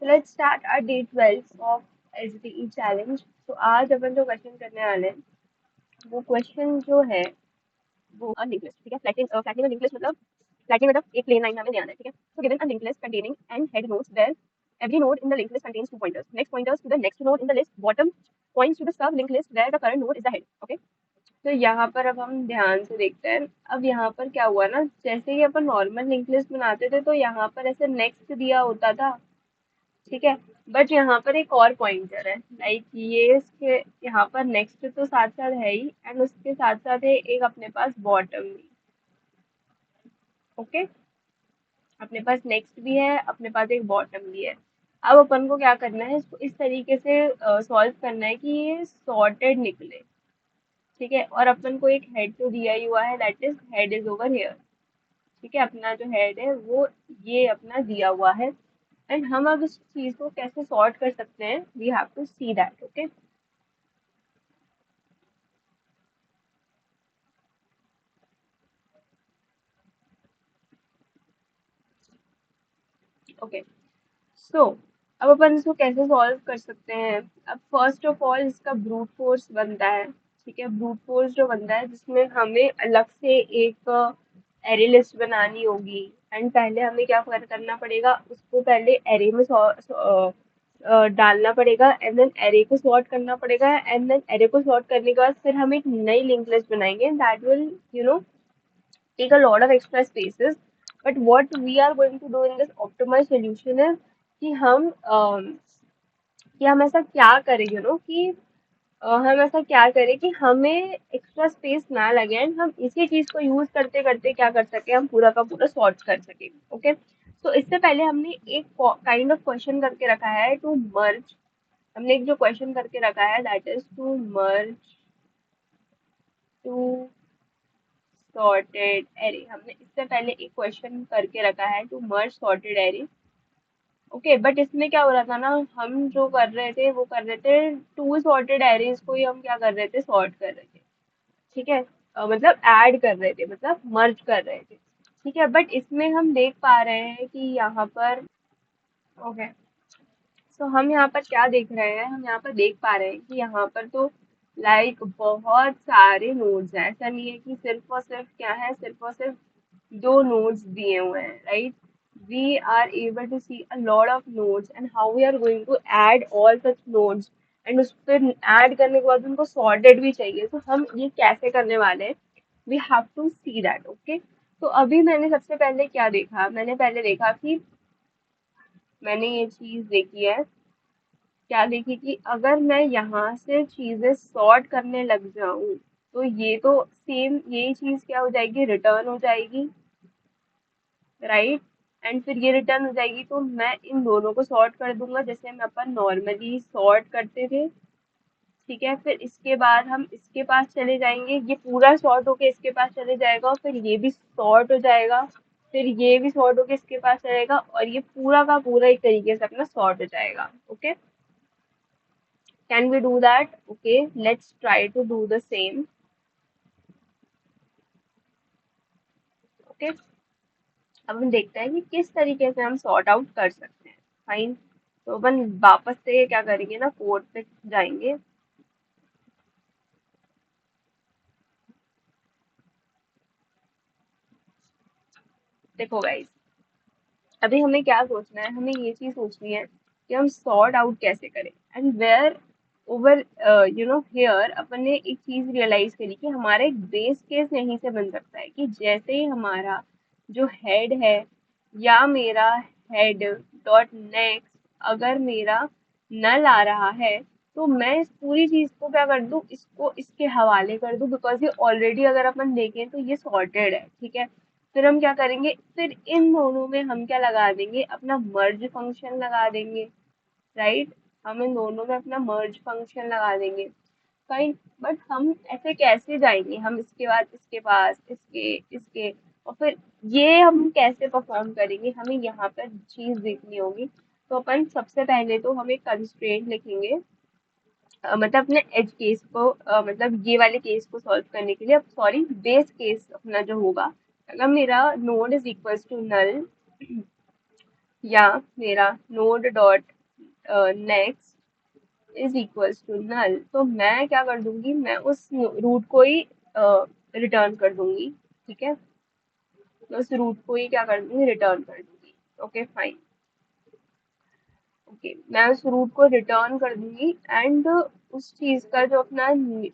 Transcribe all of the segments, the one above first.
let's start our day 12 of SDE challenge. तो आज अपन जो क्वेश्चन करने वाले हैं वो क्वेश्चन जो है वो लिंक लिस्ट, ठीक है। फ्लैटिंग लिंक लिस्ट मतलब फ्लैटिंग मतलब एक प्लेन लाइन हमें ले आना है, ठीक है। So given a linked list containing n head nodes where every node in the linked list contains two pointers. Next pointers to the next node in the list. Bottom points to the sub linked list where the current node is the head. Okay. तो यहाँ पर अब हम ध्यान से देखते हैं। अब यहाँ पर क्या हुआ ना, जैसे ही अपन नॉर्मल लिंक लिस्ट बनाते थे तो यहाँ पर ऐसे नेक्स्ट दिया होता था, ठीक है। बट यहाँ पर एक और पॉइंटर है, लाइक ये इसके यहाँ पर नेक्स्ट तो साथ साथ है ही, एंड उसके साथ साथ है एक अपने पास बॉटम भी। ओके, अपने पास नेक्स्ट भी है, अपने पास एक बॉटम भी है। अब अपन को क्या करना है, इसको इस तरीके से सॉल्व करना है कि ये सॉर्टेड निकले, ठीक है। और अपन को एक हेड तो दिया ही हुआ है, that is head is over here, ठीक है। अपना जो हेड है वो ये अपना दिया हुआ है, एंड हम अब इस चीज को कैसे सॉर्ट कर सकते हैं, we have to see that. Okay, okay. So अब अपन इसको कैसे सॉल्व कर सकते हैं। अब फर्स्ट ऑफ ऑल इसका ब्रूट फोर्स बनता है, ठीक है। ब्रूट फोर्स जो बनता है जिसमें हमें अलग से एक एरे लिस्ट बनानी होगी, एंड पहले हमें क्या करना पड़ेगा, उसको पहले एरे में डालना पड़ेगा, एंड देन एरे को सॉर्ट करना पड़ेगा, एंड देन एरे को सॉर्ट करने के बाद फिर हम एक नई लिंक लिस्ट बनाएंगे, that will take a lot of extra spaces. But what we are going to do in this optimized solution is कि हम ऐसा क्या करें, कि हम ऐसा क्या करें कि हमें एक्स्ट्रा स्पेस ना लगे, एंड हम इसी चीज को यूज करते करते क्या कर सके, हम पूरा का पूरा सॉर्ट कर सके। ओके, तो इससे पहले हमने एक काइंड ऑफ क्वेश्चन करके रखा है टू मर्ज। हमने एक जो क्वेश्चन करके रखा है that is to merge two sorted array. हमने इससे पहले एक क्वेश्चन करके रखा है to merge sorted array. Okay, but इसमें क्या हो रहा था ना, हम जो कर रहे थे वो कर रहे थे टू सॉर्टेड एरेज को ही हम क्या कर रहे थे, सॉर्ट कर रहे थे, ठीक है। मतलब ऐड कर रहे थे, मतलब मर्ज कर रहे थे, ठीक है। बट इसमें हम देख पा रहे हैं कि यहाँ पर, ओके, तो हम यहाँ पर क्या देख रहे हैं, हम यहाँ पर देख पा रहे हैं कि यहाँ पर तो लाइक बहुत सारे नोड्स हैं। ऐसा नहीं है कि सिर्फ और सिर्फ क्या है, सिर्फ और सिर्फ दो नोड्स दिए हुए हैं, right. We are able to see a lot of nodes and how we are going to add all such nodes, and उस पर ऐड करने के बाद उनको सॉर्टेड भी चाहिए, तो हम ये कैसे करने वाले हैं, we have to see that. Okay, तो अभी मैंने सबसे पहले क्या देखा, मैंने पहले देखा कि मैंने ये चीज देखी है, क्या देखी कि अगर मैं यहाँ से चीजें सॉर्ट करने लग जाऊं तो ये तो सेम यही चीज क्या हो जाएगी, रिटर्न हो जाएगी, राइट। एंड फिर ये रिटर्न हो जाएगी, तो मैं इन दोनों को सॉर्ट कर दूंगा जैसे हम अपन नॉर्मली सॉर्ट करते थे, ठीक है। फिर इसके बाद हम इसके पास चले जाएंगे, ये पूरा सॉर्ट होके इसके पास चले जाएगा, और फिर ये भी सॉर्ट हो जाएगा, फिर ये भी सॉर्ट होके इसके पास चलेगा, और ये पूरा का पूरा एक तरीके से अपना सॉर्ट हो जाएगा। Okay, can we do that? Okay, let's try to do the same. Okay, अब हम देखते हैं कि किस तरीके से हम सॉर्ट आउट कर सकते हैं। फाइन, तो अपन वापस से क्या करेंगे ना, कोड पे जाएंगे। देखो गाइस, अभी हमें क्या सोचना है, हमें ये चीज सोचनी है कि हम सॉर्ट आउट कैसे करें, एंड वेयर ओवर हियर अपन ने एक चीज रियलाइज करी कि हमारा एक बेस केस यहीं से बन सकता है कि जैसे ही हमारा जो हेड है या मेरा हेड डॉट नेक्स्ट अगर मेरा नल आ रहा है, तो मैं इस पूरी चीज को क्या कर दूं, इसको इसके हवाले कर दूं, बिकॉज ये ऑलरेडी अगर अपन देखें तो ये सॉर्टेड है, ठीक है। फिर हम क्या करेंगे, फिर इन दोनों में हम क्या लगा देंगे, अपना मर्ज फंक्शन लगा देंगे, राइट। हम इन दोनों में अपना मर्ज फंक्शन लगा देंगे, फाइन। बट हम ऐसे कैसे जाएंगे, हम इसके बाद इसके पास इसके इसके, और फिर ये हम कैसे परफॉर्म करेंगे, हमें यहाँ पर चीज देखनी होगी। तो अपन सबसे पहले तो हम एक कंस्ट्रेंट लिखेंगे, मतलब अपने एज केस को मतलब ये वाले केस को सॉल्व करने के लिए, अब सॉरी बेस केस अपना जो होगा, अगर मेरा node is equals to null या मेरा node dot next is equals to null, तो मैं क्या कर दूंगी, मैं उस रूट को ही रिटर्न कर दूंगी। ठीक है, मैं उस रूट को ही क्या कर दूंगी, रिटर्न कर दूंगी। Okay fine. ओके, मैं उस रूट को रिटर्न कर दूंगी एंड उस चीज का जो अपना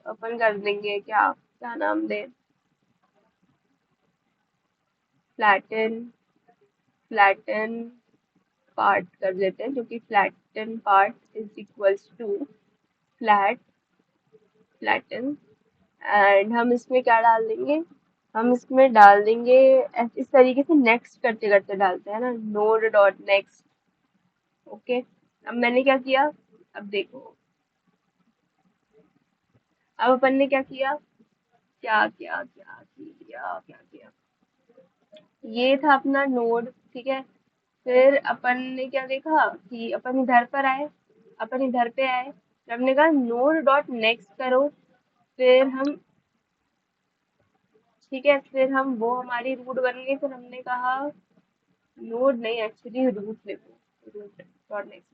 अपन कर देंगे, क्या क्या नाम दे, फ्लैटन, फ्लैटन पार्ट कर देते हैं, जो कि flatten part is equals to flat, flatten, and हम इसमें क्या डाल देंगे, हम इसमें डाल देंगे इस तरीके से नेक्स्ट करते करते डालते हैं ना, नोड डॉट नेक्स्ट। ओके, अब मैंने क्या किया, अब देखो, अब अपन ने क्या किया, क्या क्या क्या किया, क्या किया, ये था अपना नोड। ठीक है, फिर अपन ने क्या देखा कि अपन इधर पर आए, अपन इधर पे आए, फिर हमने कहा नोड डॉट नेक्स्ट करो, फिर हम, ठीक है, फिर हम वो हमारी रूट बन गई, फिर हमने कहा नोड नहीं, एक्चुअली रूट लिखो, root dot next,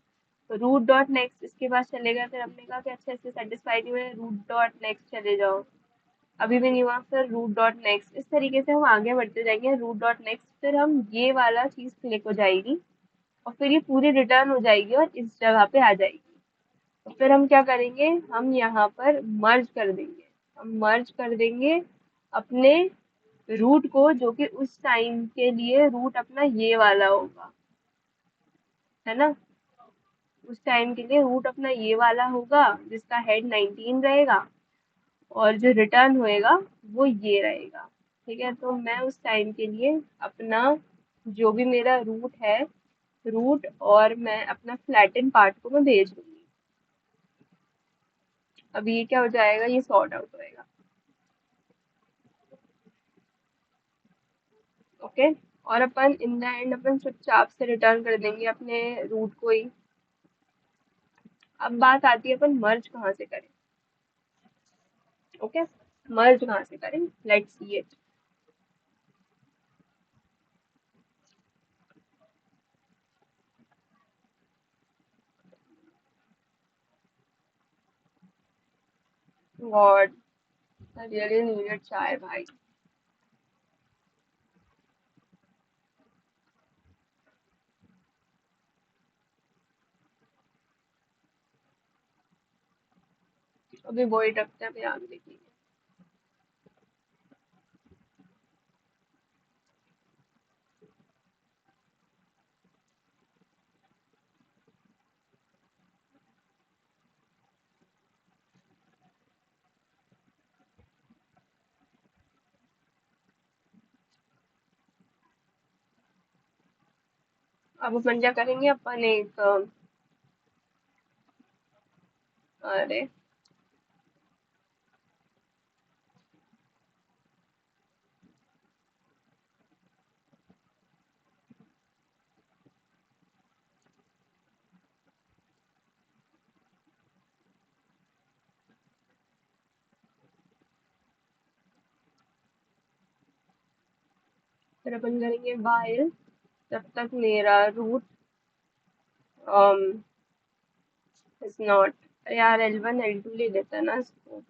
root dot next इसके पास चले गए, फिर हमने कहा कि अच्छा इससे सेटिस्फाई नहीं हुए, रूट डॉट नेक्स्ट चले जाओ, अभी भी नहीं हुआ, फिर रूट डॉट नेक्स्ट, इस तरीके से हम आगे बढ़ते जाएंगे, रूट डॉट नेक्स्ट, फिर हम ये वाला चीज क्लिक हो जाएगी और फिर ये पूरी रिटर्न हो जाएगी और इस जगह पे आ जाएगी। तो फिर हम क्या करेंगे, हम यहाँ पर मर्ज कर देंगे, हम मर्ज कर देंगे अपने रूट को, जो कि उस टाइम के लिए रूट अपना ये वाला होगा, है ना, उस टाइम के लिए रूट अपना ये वाला होगा जिसका हेड 19 रहेगा और जो रिटर्न होएगा वो ये रहेगा। ठीक है, तो मैं उस टाइम के लिए अपना जो भी मेरा रूट है, रूट और मैं अपना फ्लैटन पार्ट को मैं भेज दूंगी। अब ये क्या हो जाएगा, ये सॉर्ट आउट होएगा। ओके, और अपन इन द एंड अपन चुपचाप से रिटर्न कर देंगे अपने रूट को ही। अब बात आती है अपन मर्ज कहाँ से करें। ओके, मर्ज कहाँ से करें, let's see it. God, I really needed चाय भाई। अभी वही रखते हैं, अभी आगे देखेंगे। अब अपन क्या करेंगे, अपन एक अरे, फिर अपन करेंगे वाइल, जब तक मेरा रूट इज नॉट, यार L1 L2 ले लेते हैं ना इसको,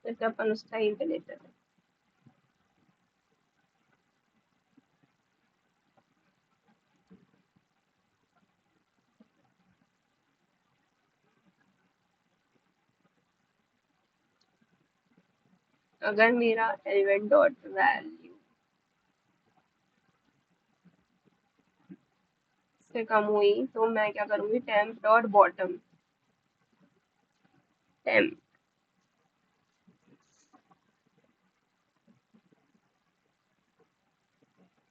जैसे अपन उस टाइम पे लेते थे। अगर मेरा L1 डॉट वैल्यू से कम हुई तो मैं क्या करूंगी, temp dot bottom, temp,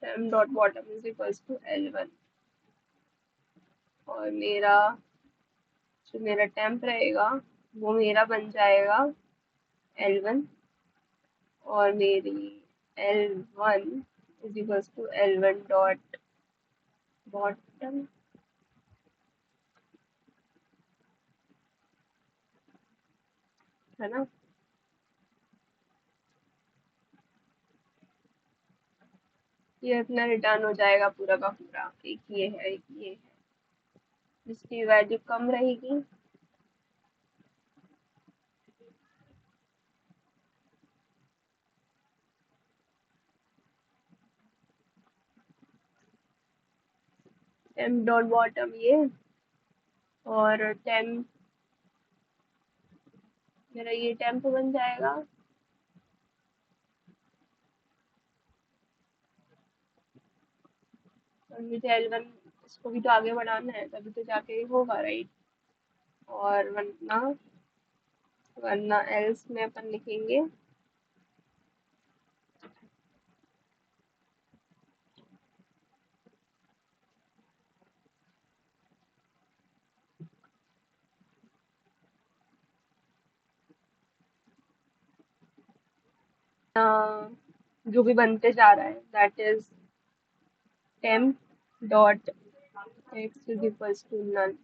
temp dot bottom is equals to L1, और मेरा जो मेरा टेम्प रहेगा वो मेरा बन जाएगा L1, और मेरी L1 is equals to L1 dot bottom, है ना। ये अपना रिटर्न हो जाएगा पूरा का पूरा, एक ये है, एक ये है। जिसकी वैल्यू कम रहेगी। टेम्प डॉट बॉटम ये, और टेम्प मेरा ये टेम्प बन जाएगा। और मुझे L1 इसको भी तो आगे बढ़ाना है, तभी तो जाके होगा, राइट। और वरना वरना एल्स में अपन लिखेंगे जो भी बनते जा रहा है, that is temp dot X is equals to null.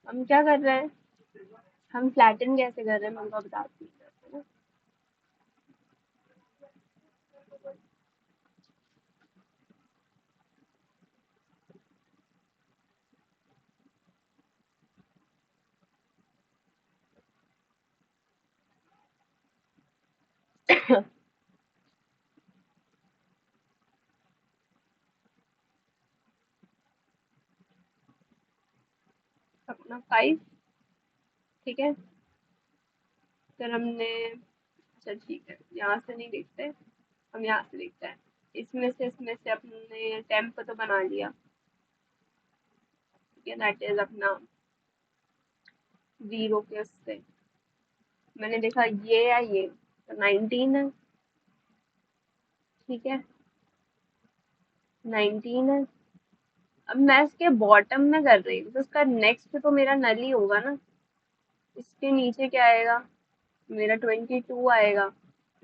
हम क्या कर रहे हैं, हम फ्लैटन कैसे कर रहे हैं मैं उनको बताती हूँ, है ना। अपना 5, ठीक है। फिर हमने, अच्छा ठीक है, यहाँ से नहीं देखते, हम यहाँ से देखते हैं। इसमें से अपने टेम्प तो बना लिया, ठीक है, दैट इज अपना 0 के उससे मैंने देखा ये या ये, तो 19 है, ठीक है, 19 है। अब मैं इसके बॉटम में कर रही हूँ, तो इसका नेक्स्ट तो मेरा नल ही होगा ना। इसके नीचे क्या आएगा, मेरा 22 आएगा।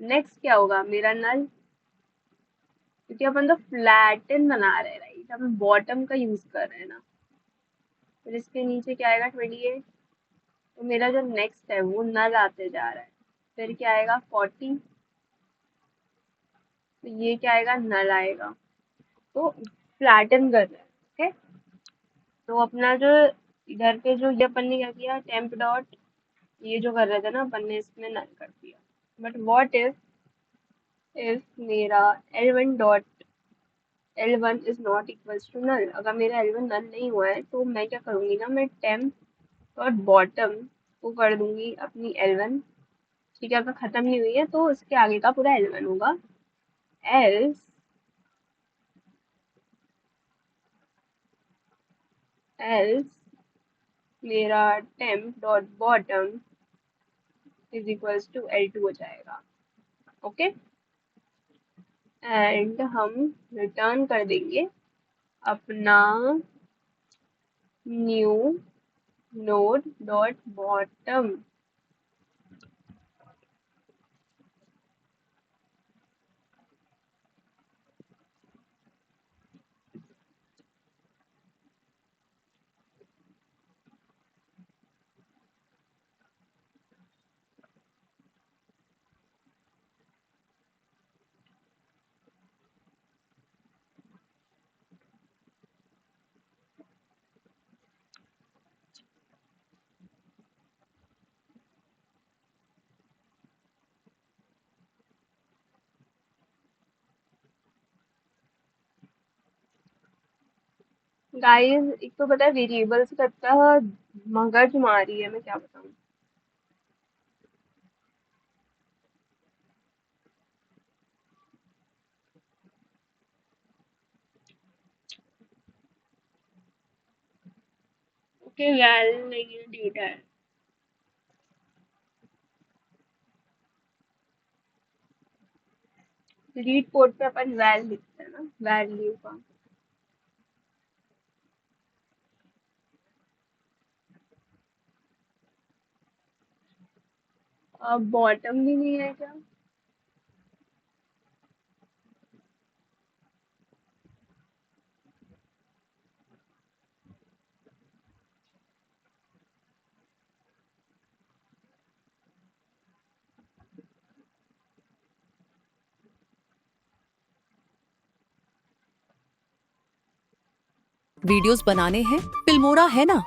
नेक्स्ट क्या होगा, मेरा नल, क्योंकि अपन तो फ्लैटन बना रहे हैं, राइट, हम बॉटम का यूज कर रहे हैं ना। फिर इसके नीचे क्या आएगा, 28। तो मेरा जो नेक्स्ट है वो नल आते जा रहा है। फिर क्या आएगा, 40। तो ये क्या आएगा, नल आएगा। तो फ्लैटन कर रहे हैं, ओके। तो अपना जो इधर पे जो ये अपन ने क्या किया, टेम्प डॉट, ये जो कर रहे थे ना अपन ने, इसमें नल कर दिया। बट व्हाट इफ मेरा L1 dot L1 is not equals to null. अगर मेरा L1 नल नहीं हुआ है तो मैं क्या करूंगी ना, मैं टेम्प डॉट बॉटम को कर दूंगी अपनी L1, ठीक है। अगर खत्म नहीं हुई है तो इसके आगे का पूरा L1 होगा। एल्स एल्स मेरा temp dot bottom is equals to L2 हो जाएगा, ओके। एंड हम रिटर्न कर देंगे अपना new node dot bottom. Guys एक तो पता है वेरिएबल्स का इतना मगज मारी है, मैं क्या बताऊं। ओके, वैल नहीं है, डेटा है। रीड कोड पे अपन वैल लिखते हैं ना, वैल्यू का। अब बॉटम भी नहीं है क्या। वीडियोस बनाने हैं, फिल्मोरा है ना।